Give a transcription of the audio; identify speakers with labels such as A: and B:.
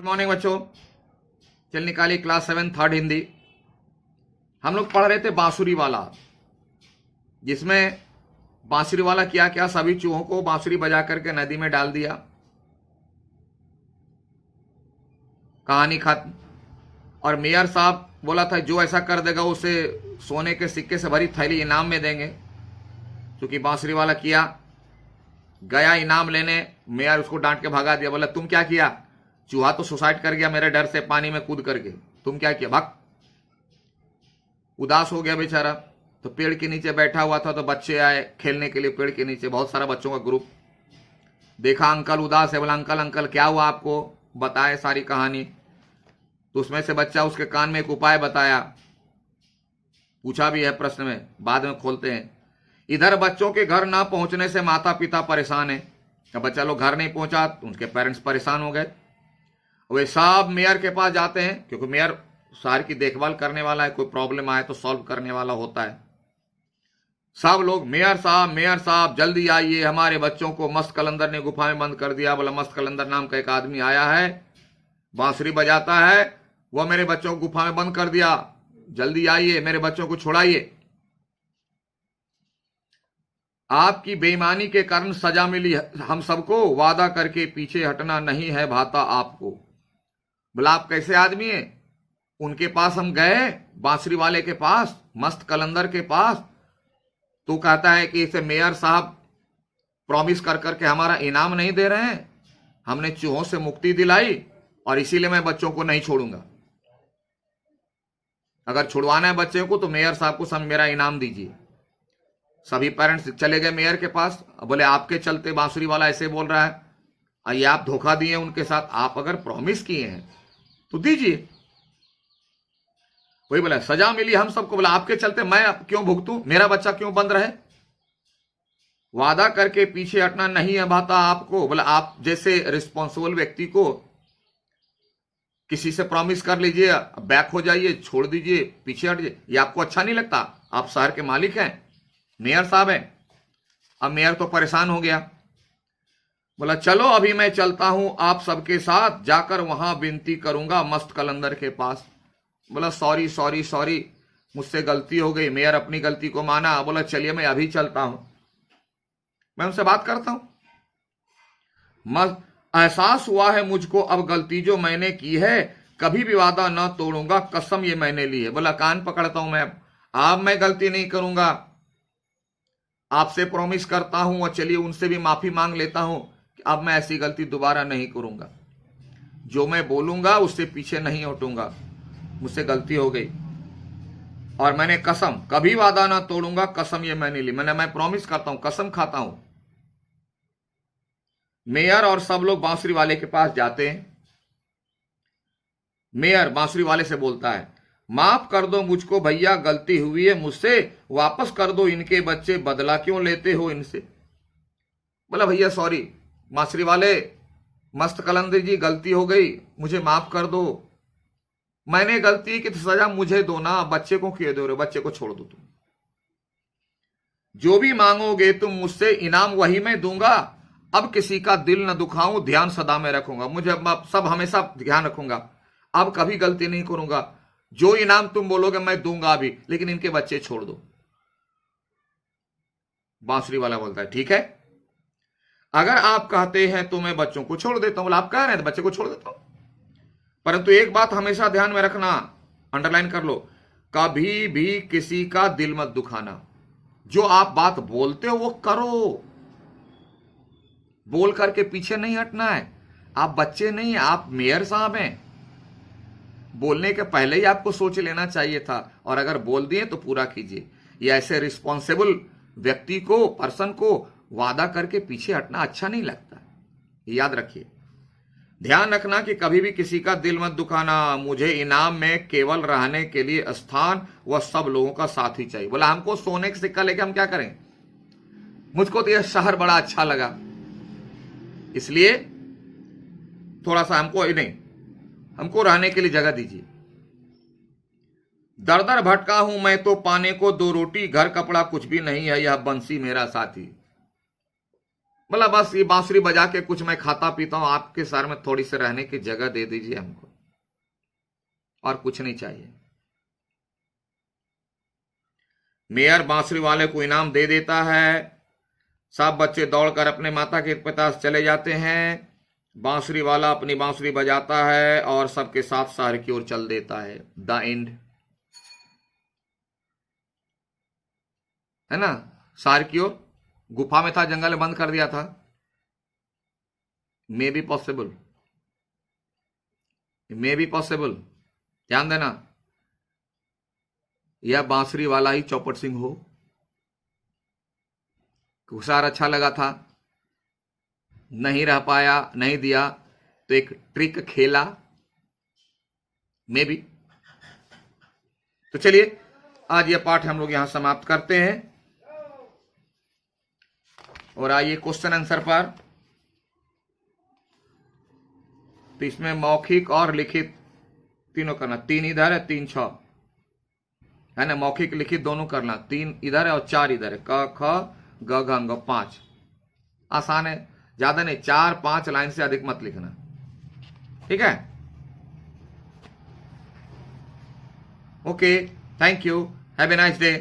A: Good morning बच्चों। चल निकाली क्लास 7 थर्ड हिंदी। हम लोग पढ़ रहे थे बांसुरी वाला, जिसमें बांसुरी वाला क्या क्या सभी चूहों को बांसुरी बजा करके नदी में डाल दिया। कहानी खत्म। और मेयर साहब बोला था जो ऐसा कर देगा उसे सोने के सिक्के से भरी थैली इनाम में देंगे। क्योंकि बांसुरी वाला किया, गया इनाम लेने, मेयर उसको डांट के भगा दिया। बोला तुम क्या किया? चूहा तो सुसाइड कर गया मेरे डर से पानी में कूद करके, तुम क्या किया? भाग। उदास हो गया बेचारा। तो पेड़ के नीचे बैठा हुआ था तो बच्चे आए खेलने के लिए पेड़ के नीचे, बहुत सारा बच्चों का ग्रुप। देखा अंकल उदास है, बोला अंकल अंकल क्या हुआ आपको? बताए सारी कहानी। तो उसमें से बच्चा उसके कान में एक उपाय बताया, पूछा भी है प्रश्न में, बाद में खोलते हैं। इधर बच्चों के घर ना पहुंचने से माता पिता परेशान है। अब बच्चा लोग घर नहीं पहुंचा तो उनके पेरेंट्स परेशान हो गए। वे सब मेयर के पास जाते हैं, क्योंकि मेयर शहर की देखभाल करने वाला है, कोई प्रॉब्लम आए तो सॉल्व करने वाला होता है। सब लोग मेयर साहब जल्दी आइए, हमारे बच्चों को मस्त कलंदर ने गुफा में बंद कर दिया। बोला मस्त कलंदर नाम का एक आदमी आया है, बांसुरी बजाता है, वो मेरे बच्चों को गुफा में बंद कर दिया, जल्दी आइए मेरे बच्चों को छुड़ाइए। आपकी बेईमानी के कारण सजा मिली हम सबको, वादा करके पीछे हटना नहीं है भाता आपको। बोला आप कैसे आदमी है? उनके पास हम गए, बांसुरी वाले के पास, मस्त कलंदर के पास, तो कहता है कि इसे मेयर साहब प्रॉमिस कर करके हमारा इनाम नहीं दे रहे हैं, हमने चूहों से मुक्ति दिलाई और इसीलिए मैं बच्चों को नहीं छोड़ूंगा। अगर छुड़वाना है बच्चे को तो मेयर साहब को मेरा इनाम दीजिए। सभी पेरेंट्स चले गए मेयर के पास। बोले आपके चलते बांसुरी वाला ऐसे बोल रहा है, ये आप धोखा दिए उनके साथ, आप अगर प्रॉमिस किए हैं तो दीजिए। वही बोला सजा मिली हम सबको। बोला आपके चलते मैं क्यों भुगतूं, मेरा बच्चा क्यों बंद रहे? वादा करके पीछे हटना नहीं है भाता आपको। बोला आप जैसे रिस्पॉन्सिबल व्यक्ति को किसी से प्रॉमिस कर लीजिए, बैक हो जाइए, छोड़ दीजिए, पीछे हट जाइए, ये आपको अच्छा नहीं लगता? आप शहर के मालिक हैं, मेयर साहब हैं। अब मेयर तो परेशान हो गया। बोला चलो अभी मैं चलता हूं आप सबके साथ, जाकर वहां विनती करूंगा मस्त कलंदर के पास। बोला सॉरी सॉरी सॉरी, मुझसे गलती हो गई। मेयर अपनी गलती को माना। बोला चलिए मैं अभी चलता हूं, मैं उनसे बात करता हूं। एहसास हुआ है मुझको अब गलती जो मैंने की है, कभी भी वादा न तोड़ूंगा, कसम ये मैंने ली है। बोला कान पकड़ता हूं मैं, अब मैं गलती नहीं करूंगा, आपसे प्रॉमिस करता हूं और चलिए उनसे भी माफी मांग लेता हूं कि अब मैं ऐसी गलती दोबारा नहीं करूंगा। जो मैं बोलूंगा उससे पीछे नहीं हटूंगा, मुझसे गलती हो गई और मैंने कसम कभी वादा ना तोड़ूंगा, कसम ये मैंने ली। मैं प्रॉमिस करता हूं, कसम खाता हूं। मेयर और सब लोग बांसुरी वाले के पास जाते हैं। मेयर बांसुरी वाले से बोलता है माफ कर दो मुझको भैया, गलती हुई है मुझसे, वापस कर दो इनके बच्चे, बदला क्यों लेते हो इनसे? बोला भैया सॉरी, बांसुरी वाले मस्त कलंदर जी गलती हो गई, मुझे माफ कर दो, मैंने गलती की तो सजा मुझे दो ना, बच्चे को क्यों दो रहे? बच्चे को छोड़ दो तुम, जो भी मांगोगे तुम मुझसे इनाम वही मैं दूंगा। अब किसी का दिल न दुखाऊं, ध्यान सदा में रखूंगा, मुझे सब हमेशा ध्यान रखूंगा, अब कभी गलती नहीं करूंगा, जो इनाम तुम बोलोगे मैं दूंगा अभी, लेकिन इनके बच्चे छोड़ दो। बांसुरी वाला बोलता है ठीक है, अगर आप कहते हैं तो मैं बच्चों को छोड़ देता हूं। बोला आप कह रहे हैं तो बच्चे को छोड़ देता हूं, परंतु एक बात हमेशा ध्यान में रखना, अंडरलाइन कर लो, कभी भी किसी का दिल मत दुखाना। जो आप बात बोलते हो वो करो, बोल करके पीछे नहीं हटना है। आप बच्चे नहीं, आप मेयर साहब हैं, बोलने के पहले ही आपको सोच लेना चाहिए था, और अगर बोल दिए तो पूरा कीजिए। ये ऐसे रिस्पॉन्सिबल व्यक्ति को, पर्सन को वादा करके पीछे हटना अच्छा नहीं लगता, याद रखिए। ध्यान रखना कि कभी भी किसी का दिल मत दुखाना, मुझे इनाम में केवल रहने के लिए स्थान व सब लोगों का साथ ही चाहिए। बोला हमको सोने का सिक्का लेके हम क्या करें? मुझको तो यह शहर बड़ा अच्छा लगा, इसलिए थोड़ा सा हमको नहीं, हमको रहने के लिए जगह दीजिए। दर दर भटका हूं मैं तो पाने को दो रोटी, घर कपड़ा कुछ भी नहीं है, यह बंसी मेरा साथी। मतलब बस ये बांसुरी बजा के कुछ मैं खाता पीता हूं, आपके सर में थोड़ी सी रहने की जगह दे दीजिए हमको, और कुछ नहीं चाहिए। मेयर बांसुरी वाले को इनाम दे देता है, सब बच्चे दौड़कर अपने माता के पास चले जाते हैं, बांसुरी वाला अपनी बांसुरी बजाता है और सबके साथ शहर की ओर चल देता है। द एंड, है ना, शहर की ओर। गुफा में था, जंगल में बंद कर दिया था, may be possible, may be possible. ध्यान देना, यह बांसुरी वाला ही चौपट सिंह हो। हुशार अच्छा लगा था, नहीं रह पाया, नहीं दिया, तो एक ट्रिक खेला, मे बी। तो चलिए आज यह पाठ हम लोग यहां समाप्त करते हैं और आइए क्वेश्चन आंसर पर। तो इसमें मौखिक और लिखित तीनों करना, 3 इधर है 3 6 है ना, मौखिक लिखित दोनों करना, 3 इधर है और 4 इधर है, क ख ग घ ङ 5। आसान है, ज्यादा नहीं, 4-5 लाइन से अधिक मत लिखना, ठीक है। Okay, thank you, have a nice day.